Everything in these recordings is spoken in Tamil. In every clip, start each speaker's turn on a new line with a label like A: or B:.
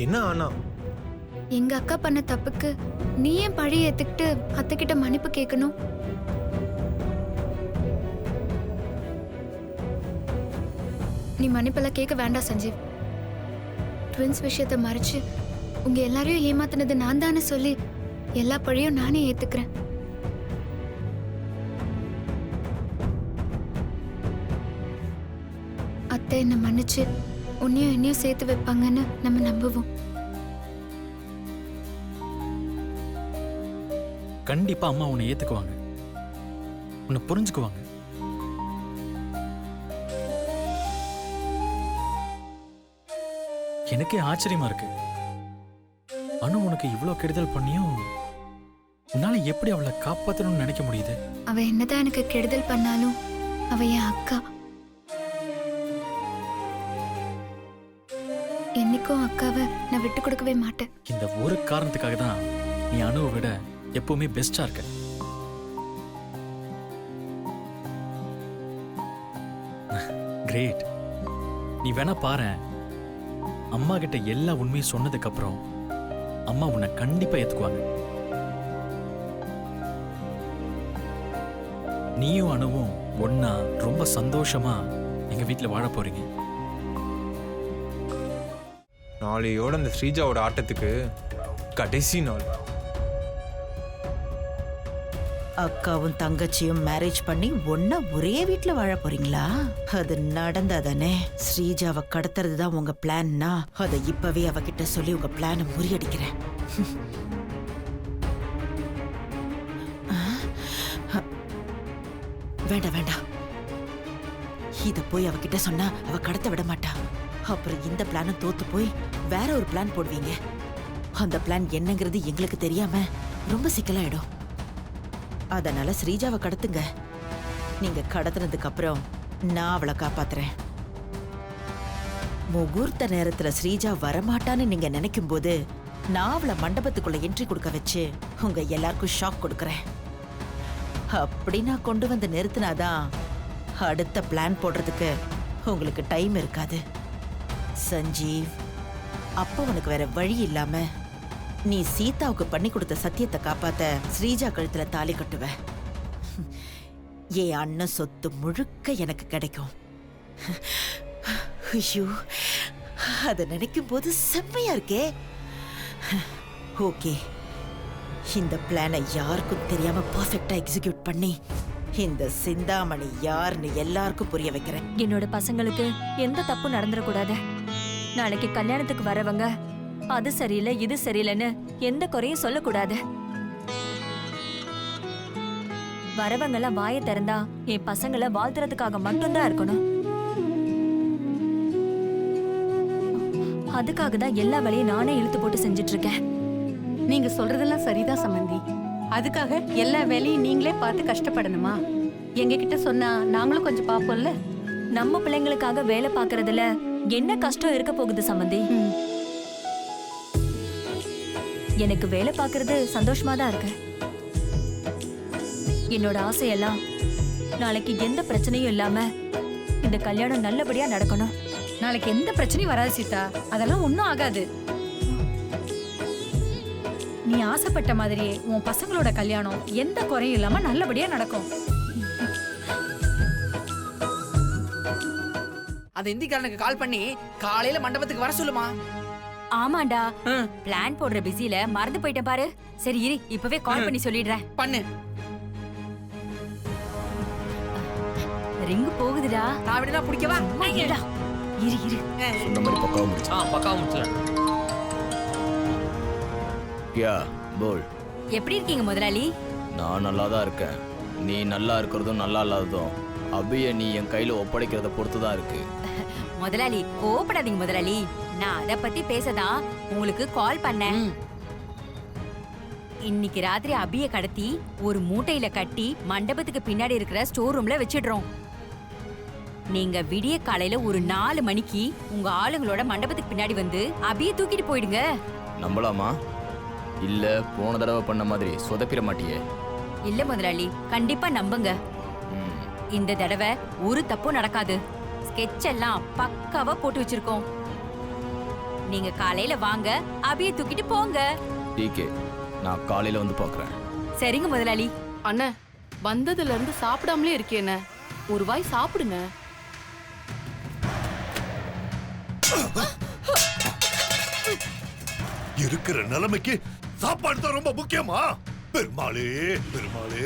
A: என்ன ஆனா?
B: எங்க அக்கா பண்ண தப்புக்கு நீ ஏன் பழி ஏத்துக்கிட்டு அத்தைக்கிட்ட மன்னிப்பு கேட்கணும்? நீ மன்னிப்பெல்லாம் கேட்க வேண்டாம் சஞ்சீவ். ட்வின்ஸ் விஷயத்தை மறைச்சு உங்க எல்லாரையும் ஏமாத்தினது நான் தானே சொல்லி எல்லா பழியும் நானே ஏத்துக்கிறேன். அத்தை என்ன மன்னிச்சு உன்னையும் என்னையும் சேர்த்து வைப்பாங்கன்னு நம்ம நம்புவோம்.
C: கண்டிப்பா அம்மா உன்னை ஏத்துக்குவாங்க, உன்னை புரிஞ்சுக்குவாங்க. எனக்கே ஆச்சரியமா இருக்கு, அனு உனக்கு இவ்வளவு கெடுதல் பண்ணியும் உன்னால எப்படி அவளை காப்பாத்தணும்னு நினைக்க முடியுது?
B: அவ என்னதான் எனக்கு கெடுதல் பண்ணாலும் அவ என் அக்கா. என்னைக்கும் அக்காவை நான் விட்டு கொடுக்கவே மாட்டேன்.
C: இந்த ஒரு காரணத்துக்காக தான் நீ அனுவை விட எப்பவுமே பெஸ்டா இருக்க. கிரேட். நீ வேணா பாரு, அம்மா கிட்ட எல்லா உண்மையும் சொன்னதுக்கு அப்புறம் அம்மா உன்னை கண்டிப்பா ஏத்துக்குவாங்க. நீயும் அனுவும் ஒன்னா ரொம்ப சந்தோஷமா எங்க வீட்டுல வாழ போறீங்க.
A: நாளையோட அந்த ஸ்ரீஜாவோட ஆட்டத்துக்கு கடைசி நாள்.
D: அக்காவும் தங்கச்சியும் மேரேஜ் பண்ணி ஒன்னா ஒரே வீட்ல வாழ போறீங்களா? அது நடந்தாதானே? ஸ்ரீஜாவை கடத்துறது தான் உங்க பிளான்னா அதை இப்பவே அவகிட்ட சொல்லி உங்க பிளானை முறியடிக்கிறேன். வேண்டாம் வேண்டாம், இத போய் அவகிட்ட சொன்னா அவ கடத்த விட மாட்டா. அப்புறம் இந்த பிளானும் தோத்து போய் வேற ஒரு பிளான் போடுவீங்க. அந்த பிளான் என்னங்கிறது எங்களுக்கு தெரியாம ரொம்ப சிக்கலாயிடும். அதனால ஸ்ரீஜாவை கடத்துங்க. நீங்க கடத்துனதுக்கு அப்புறம் நான் அவளை காப்பாத்துறேன். முகூர்த்த நேரத்துல ஸ்ரீஜா வரமாட்டான்னு நீங்க நினைக்கும் போது நான் அவளை மண்டபத்துக்குள்ள என்ட்ரி கொடுக்க வச்சு உங்க எல்லாருக்கும் ஷாக் கொடுக்கறேன். அப்படி நான் கொண்டு வந்து நிறுத்தினாதான் அடுத்த பிளான் போடுறதுக்கு உங்களுக்கு டைம் இருக்காது. சஞ்சீவ், அப்ப உனக்கு வேற வழி இல்லாம நீ சீதாவுக்கு பண்ணி கொடுத்த சத்தியத்தை காப்பாத்த ஸ்ரீஜா கழுத்துல தாலி கட்டுவ. என் அண்ணன் சொத்து முழுக்க எனக்கு கிடைக்கும். ஐயோ, அத நினைக்கும் போது செம்மையா இருக்கே. ஓகே, இந்த பிளானை யாருக்கும் தெரியாம பர்ஃபெக்டா எக்ஸிக்யூட் பண்ணி இந்த சிந்தாமணி யாருன்னு எல்லாருக்கும் புரிய வைக்கிறேன்.
E: என்னோட பசங்களுக்கு எந்த தப்பும் நடந்துடக்கூடாது. நாளைக்கு கல்யாணத்துக்கு வரவங்க அது சரியில்லை இது சரியில்லைன்னு எந்த குறையும் சொல்லக்கூடாது. வரவங்க எல்லாம் வாயை திறந்தா என் பசங்களை வாழ்த்துறதுக்காக மட்டும்தான் இருக்கணும். அதுக்காக தான் எல்லா வேலையும் நானே இழுத்து போட்டு செஞ்சுட்டு இருக்கேன்.
F: நீங்க சொல்றதெல்லாம் சரிதான் சம்பந்தி. அதுக்காக எல்லா வேலையும் நீங்களே பார்த்து கஷ்டப்படணுமா? எங்க கிட்ட சொன்னா நாங்களும் கொஞ்சம் பாப்போம்ல.
E: நம்ம பிள்ளைங்களுக்காக வேலை பாக்குறதுல என்ன கஷ்டம் இருக்க போகுது சம்பந்தி? எனக்கு வேலை பாக்குறது சந்தோஷமா தான் இருக்கு. என்னோட ஆசையெல்லாம் நாளைக்கு எந்த பிரச்சனையும் இல்லாம இந்த கல்யாணம் நல்லபடியா நடக்கணும்.
F: நாளைக்கு எந்த பிரச்சனையும் வராது சீதா. அதெல்லாம் ஒன்னும் ஆகாது. நீ ஆசைப்பட்ட மாதிரியே உன் பசங்களோட கல்யாணம் எந்த குறையும் இல்லாம நல்லபடியா நடக்கும்.
G: அந்த இந்திக்காரனுக்கு கால் பண்ணி காலையில மண்டபத்துக்கு வர சொல்லுமா.
E: ஆமாண்டா, பிளான் போடுற பிஸில மறந்து போயிட்டேன் பாரு. சரி இரு, இப்பவே கால் பண்ணி சொல்லிடுறேன்.
G: பண்ணு.
E: ரிங் போகுதுடா.
G: நான் விடுனா பிடிக்கவா?
E: இருடா, இரு இரு.
H: சொன்ன மாதிரி பக்காவா முடிச்சு.
G: பக்காவா முடிச்சல.
H: யா போல்.
E: எப்படி இருக்கீங்க முதலாளி?
H: நான் நல்லா தான் இருக்கேன். நீ நல்லா இருக்கிறதும் நல்லா இல்லாததும் அபியை நீ என் கையில ஒப்படைக்கிறத பொறுத்து தான் இருக்கு.
E: முதலாளி கோபப்படாதீங்க முதலாளி. நான் அத பத்தி பேசதான் உங்களுக்கு கால் பண்ணேன். இன்னைக்கு ராத்திரி அபிய கடத்தி ஒரு மூட்டையில கட்டி மண்டபத்துக்கு பின்னாடி இருக்கிற ஸ்டோர் ரூம்ல வச்சிடுறோம். நீங்க விடிய காலையில ஒரு 4 மணிக்கு உங்க ஆளுங்களோட மண்டபத்துக்கு பின்னாடி வந்து அபிய தூக்கிட்டு போயிடுங்க.
H: நம்பலாமா? இல்ல போன தடவை பண்ண மாதிரி சொதப்பிட மாட்டியே?
E: இல்ல முதலாளி, கண்டிப்பா நம்புங்க. இந்த தடவை ஒரு தப்பும் நடக்காது. ஸ்கெட்ச் எல்லாம் பக்காவா போட்டு வச்சிருக்கோம். நீங்க காலையில வாங்க, அபிய தூக்கிட்டு போங்க.
H: டிகே, நான் காலையில வந்து பார்க்குறேன்.
E: சரிங்க முதலாளி.
I: அண்ணே, வந்ததுல இருந்து சாப்பிடாமலே இருக்கேண்ணே. ஒரு வாய் சாப்பிடுங்க.
J: இருக்கிற நிலைமைக்கு சாப்பாடு தான் ரொம்ப முக்கியமா? பெருமாளே பெருமாளே,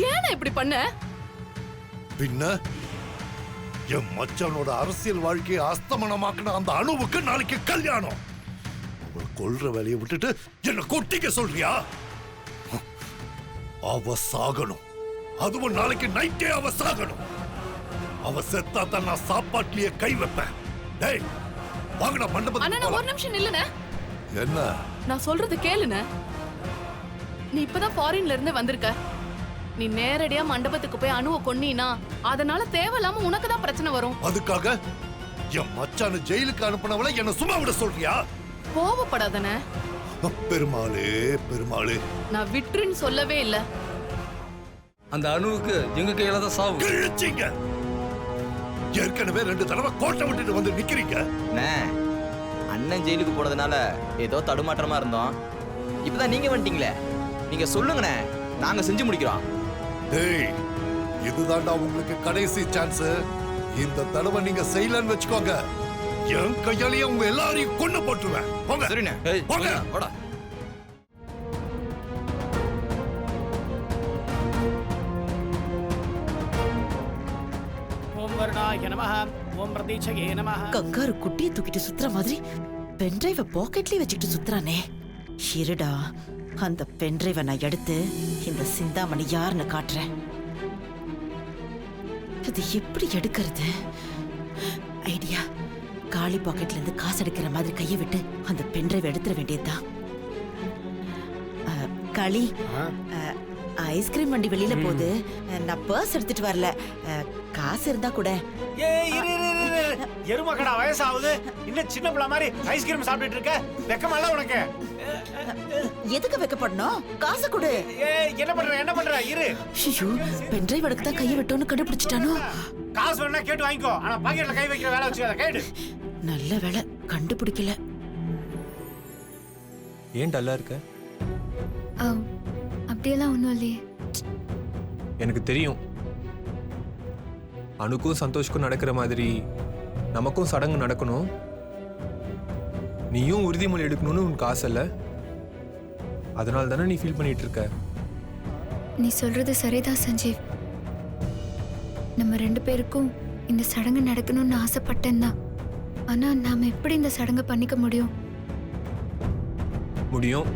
I: ஏன்னா இப்படி பண்ண?
J: பின்ன என் மச்சானோட அரசியல் வாழ்க்கையை அஸ்தமனமாக்குன அந்த அணுவுக்கு நாளைக்கு கல்யாணம். அவள் கொல்ற வேலையை விட்டுட்டு என்ன கொட்டிக்க சொல்றியா? அவ சாகணும். அதுவும் நாளைக்கு நைட்டே அவ சாகணும். அவ செத்தா தான் நான் சாப்பாட்லயே கை வைப்பேன். டேய், வாங்கடா
I: அண்ணா,
J: மண்டபத்துக்கு
I: நான் ஒரு
J: போலாம்.
I: நிமிஷம் நில்லுண்ணே.
J: என்ன?
I: நான் சொல்றது கேளுண்ணே. நீ இப்பதான் ஃபாரின்ல இருந்து வந்திருக்க. நீ நேரடியா மண்டபத்துக்கு போய் அணுவை கொன்னீனா அதனால தேவையில்லாம உனக்கு தான் பிரச்சனை வரும்.
J: அதுக்காக என் மச்சான ஜெயிலுக்கு அனுப்புனவளை என்ன சும்மா விட சொல்றியா?
I: கோவப்படாதண்ணே.
J: பெருமாளே பெருமாளே,
I: நான் விட்டுருன்னு சொல்லவே இல்ல.
K: அந்த அணுவுக்கு எங்க கையில தான் சாவு.
J: கிழிச்சிங்க. ஏற்கனவே 2 தடவை கோட்டை விட்டுட்டு வந்து நிக்கிறீங்க.
H: அண்ணே, அண்ணன் ஜெயிலுக்கு போனதுனால ஏதோ தடுமாற்றமா இருந்தோம். இப்பதான் நீங்க வந்துட்டீங்களே, நீங்க சொல்லுங்கண்ணே, நாங்க செஞ்சு முடிக்கிறோம்.
J: டேய், இதுதான்டா உங்களுக்கு கடைசி சான்ஸ். இந்த தடவை நீங்க செய்யலன்னு வச்சுக்கோங்க, என் கையாலேயே உங்க எல்லாரையும் கொண்டு போட்டுருவேன். போங்க.
H: சரிண்ணே.
J: போங்க.
H: போடா.
G: ஓம் வருணாய நமஹ, ஓம் பிரதீட்சயே நமஹ.
D: கங்காரு குட்டியை தூக்கிட்டு சுத்துற மாதிரி பென்டிரைவ பாக்கெட்லயே வச்சுக்கிட்டு சுத்துறானே. இருடா, அந்த பென்டிரைவ நான் எடுத்து இந்த சிந்தாமணி யாருன்னு காட்டுறேன். இது எப்படி எடுக்கிறது? ஐடியா. காலி பாக்கெட்ல இருந்து காசு எடுக்கிற மாதிரி கையை விட்டு அந்த பென்டிரைவ எடுத்துட வேண்டியதுதான். களி, ஐஸ்கிரீம் வண்டி வெளியில போகுது. நான் பர்ஸ் எடுத்துட்டு வரல. காசு இருந்தா கூட.
G: எருமக்கடா வயசாகுது, இன்னும் சின்ன பிள்ளை மாதிரி ஐஸ்கிரீம் சாப்பிட்டுட்டு இருக்க. வெக்கமல்ல உனக்கு?
D: எதுக்கு வைக்கப்படணும்? காசு கொடு.
G: என்ன பண்ற இரு.
D: ஐயோ, பென்டிரைவ் எடுக்க தான் கையை விட்டோன்னு கண்டுபிடிச்சிட்டானோ.
G: காசு வேணா கேட்டு வாங்கிக்கோ, ஆனா பாக்கெட்ல கை வைக்கிற வேலை வச்சுக்காத. கேடு.
D: நல்ல வேலை கண்டுபிடிக்கல.
A: ஏன் டல்லா இருக்க?
B: அப்படியெல்லாம் ஒன்றும் இல்லையே.
A: எனக்கு தெரியும், அணுக்கும் சந்தோஷ்க்கும் நடக்கிற மாதிரி நமக்கும் சடங்கு நடக்கணும். நீயும் உறுதிமொழி எடுக்கணும்னு உனக்கு ஆசை இல்லை. அதனால தானே நீ ஃபீல் பண்ணிட்டு இருக்க.
B: நீ சொல்றது சரிதான் சஞ்சீவ். நம்ம 2 பேருக்கும் இந்த சடங்கு நடக்கணும்னு ஆசைப்பட்டேன் தான். ஆனா நாம எப்படி இந்த சடங்கை பண்ணிக்க முடியும்?
A: முடியும்.